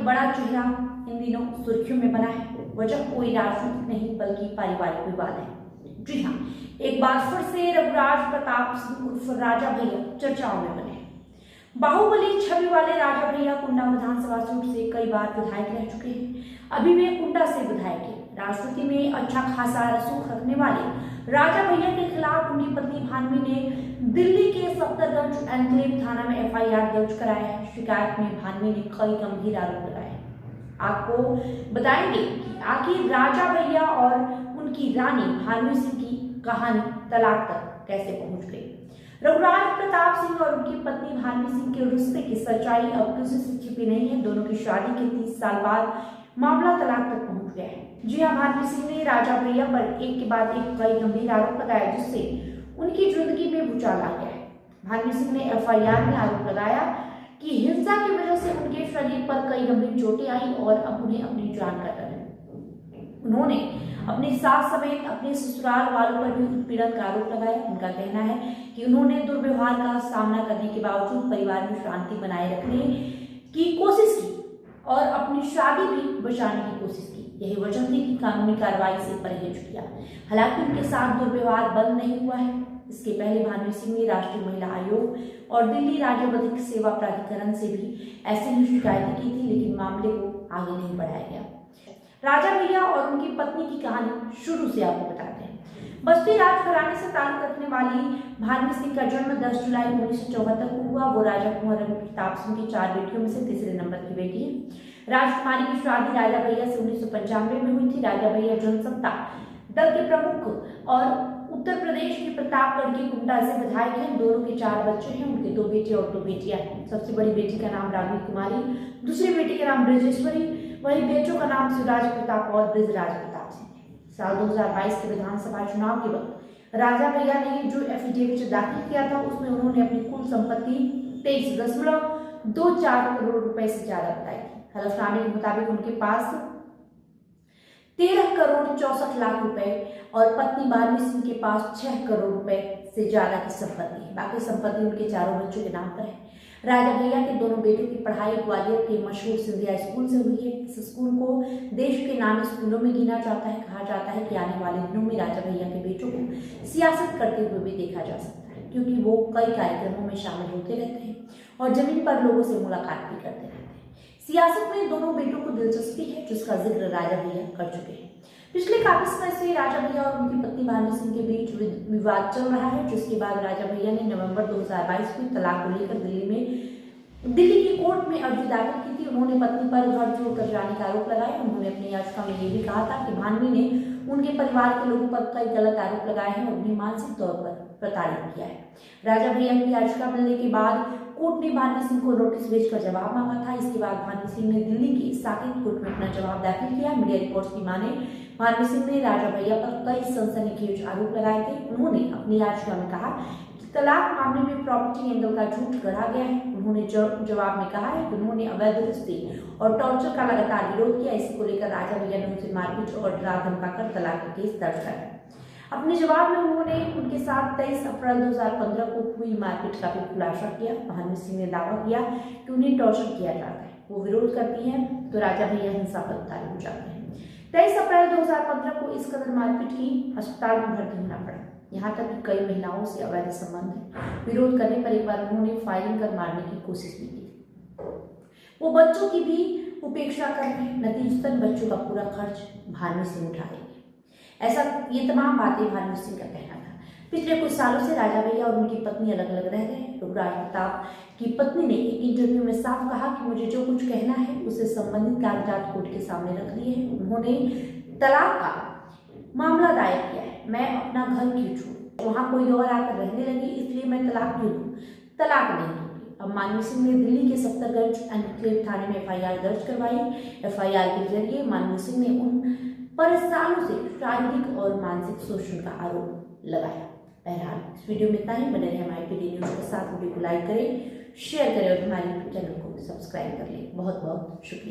एक बड़ा चेहरा इन दिनों सुर्खियों में बना है। वजह कोई राजनीतिक नहीं बल्कि पारिवारिक विवाद है। जी हाँ, एक बार फिर से रघुराज प्रताप सिंह उर्फ राजा भैया चर्चाओं में बने। बाहुबली छवि वाले राजा भैया कुंडा विधानसभा सीट से कई बार विधायक रह चुके हैं। अभी वे कुंडा से विधायक हैं। राजनीति में अच्छा खासा रसूख रखने वाले राजा भैया के खिलाफ उनकी पत्नी भानवी ने दिल्ली के सफदरगंज एनक्लेव थाना में एफआईआर दर्ज कराया है। शिकायत में भानवी ने कई गंभीर आरोप लगाए। आपको बताएंगे कि आखिर राजा भैया और उनकी रानी भानवी सिंह की कहानी तलाक तक कैसे पहुंच गई। रघुराज प्रताप सिंह और उनकी पत्नी भानवी सिंह के रिश्ते की सच्चाई अब किसी से छिपी नहीं है। दोनों की शादी के 30 साल बाद मामला तलाक तक पहुंच गया है। जी हाँ, भानवी सिंह ने राजा भैया पर एक के बाद एक कई गंभीर आरोप लगाया, जिससे उनकी जिंदगी में भूचाल आ गया है। भानवी सिंह ने एफआईआर में आरोप लगाया कि हिंसा की वजह से उनके शरीर पर कई गंभीर चोटें आई और अब उन्हें अपनी जान का डर है। उन्होंने अपनी सास समेत अपने ससुराल वालों पर भी उत्पीड़न का आरोप लगाया। उनका कहना है कि उन्होंने दुर्व्यवहार का सामना करने के बावजूद परिवार में शांति बनाए रखने की कोशिश की और अपनी शादी भी बचाने की कोशिश की। यही वजह थी कि कानूनी कार्रवाई से परहेज किया। हालांकि उनके साथ दुर्व्यवहार बंद नहीं हुआ है। इसके पहले भानवी सिंह ने राष्ट्रीय महिला आयोग और दिल्ली राज्य विधिक सेवा प्राधिकरण से भी ऐसी ही शिकायतें की थी, लेकिन मामले को आगे नहीं बढ़ाया गया। राजा भैया और उनकी पत्नी की कहानी शुरू से आपको बताते हैं। बस्ती राजघराने से ताल्लुक रखने वाली भानवी सिंह का जन्म 10 जुलाई 1974 को हुआ। वो राजा कुंवर प्रताप सिंह की 4 बेटियों में से तीसरे नंबर की बेटी है। राजकुमारी की शादी राजा भैया से 1995 में हुई थी। राजा भैया जनसत्ता दल के प्रमुख और उत्तर प्रदेश के प्रतापगढ़ के कुंडा से विधायक हैं। दोनों के 4 बच्चे हैं। उनके 2 बेटे और 2 बेटियां हैं। सबसे बड़ी बेटी का नाम राघवी कुमारी, दूसरी बेटी का नाम ब्रजेश्वरी, वही बेटों का नाम शिवराज प्रताप और ब्रजराज प्रताप सिंह है। साल 2022 के विधानसभा चुनाव के वक्त राजा भैया ने जो एफिडेविट दाखिल किया था, उसमें उन्होंने अपनी कुल संपत्ति 23.24 करोड़ रुपए से ज्यादा बताई थी। हलफनामे के मुताबिक उनके पास 13 करोड़ 64 लाख रुपए और पत्नी भानवी सिंह के पास 6 करोड़ रुपए से ज्यादा की संपत्ति है। बाकी संपत्ति उनके 4 बच्चों के नाम पर है। राजा भैया के दोनों बेटों की पढ़ाई ग्वालियर के मशहूर सिंधिया स्कूल से हुई है। इस स्कूल को देश के नामी स्कूलों में गिना जाता है। कहा जाता है कि आने वाले दिनों में राजा भैया के बेटों को सियासत करते हुए भी देखा जा सकता है, क्योंकि वो कई कार्यक्रमों में शामिल होते रहते हैं और जमीन पर लोगों से मुलाकात भी करते रहते हैं। सियासत में दोनों बेटों को दिलचस्पी है, जिसका जिक्र राजा भैया कर चुके हैं। पिछले काफी समय से राजा भैया और उनकी पत्नी भानवी सिंह के बीच विवाद चल रहा है, जिसके बाद राजा भैया ने नवंबर 2022 में तलाक को लेकर दिल्ली की कोर्ट में अर्जी दाखिल की थी। उन्होंने पत्नी पर घर छोड़कर जाने का आरोप लगाया। उन्होंने अपनी याचिका में यह भी कहा था कि भानवी ने उनके परिवार के लोगों पर कई गलत आरोप लगाए हैं और उन्हें मानसिक तौर पर प्रताड़ित किया है। राजा भैया की याचिका मिलने के बाद कोर्ट ने भानवी सिंह को नोटिस भेजकर जवाब मांगा था। इसके बाद भानवी सिंह ने दिल्ली की साकेत कोर्ट में अपना जवाब दाखिल किया। मीडिया रिपोर्ट्स की माने भानवी सिंह ने राजा भैया पर कई सनसनीखेज आरोप लगाए थे। उन्होंने अपनी याचिका में कहा कि तलाक मामले में प्रॉपर्टी एंगल का झूठ गढ़ा गया है। उन्होंने जवाब में कहा है कि उन्होंने अवैध रिश्ते और टॉर्चर का लगातार विरोध किया। इसी को लेकर राजा भैया ने उनसे मारपीट और डरा धमकाकर तलाक का केस दर्ज कराया। अपने जवाब में उन्होंने उनके साथ 23 अप्रैल 2015 को हुई मारपीट का भी खुलासा किया। भानवी सिंह ने दावा किया कि उन्हें टॉर्चर किया जाता है। वो विरोध करती हैं तो राजा भैया हिंसा पर उतारू हो जाते हैं। 23 अप्रैल 2015 को इस कदर मारपीट की अस्पताल में भर्ती होना पड़ा। यहाँ तक कि कई महिलाओं से अवैध संबंध है। विरोध करने पर एक बार उन्होंने फायरिंग कर मारने की कोशिश भी की। वो बच्चों की भी उपेक्षा कर रहे हैं। नतीजतन बच्चों का पूरा खर्च भानवी सिंह उठा रही है। ऐसा ये तमाम बातें भानवी सिंह का कहना था। पिछले कुछ सालों से राजा भैया और उनकी पत्नी अलग अलग रह रहे हैं। रघुराज प्रताप की पत्नी ने एक इंटरव्यू में साफ कहा कि मुझे जो कुछ कहना है उससे संबंधित कागजात कोर्ट के सामने रख दिए हैं। उन्होंने तलाक का मामला दायर किया है। मैं अपना घर क्यों छोड़ूं, वहां कोई और आकर रहने लगी, इसलिए मैं तलाक क्यों दूं? तलाक नहीं दूंगी। अब भानवी सिंह ने दिल्ली के सफदरगंज एनक्लेव थाने में एफआईआर दर्ज करवाई। एफआईआर के जरिए भानवी सिंह ने उन पर सालों से शारीरिक और मानसिक शोषण का आरोप लगाया। बहरहाल इस वीडियो में इतना ही। बने रहे हमारे पीडी न्यूज के साथ। वीडियो को लाइक करें, शेयर करें और हमारे यूट्यूब चैनल को सब्सक्राइब कर लें। बहुत बहुत शुक्रिया।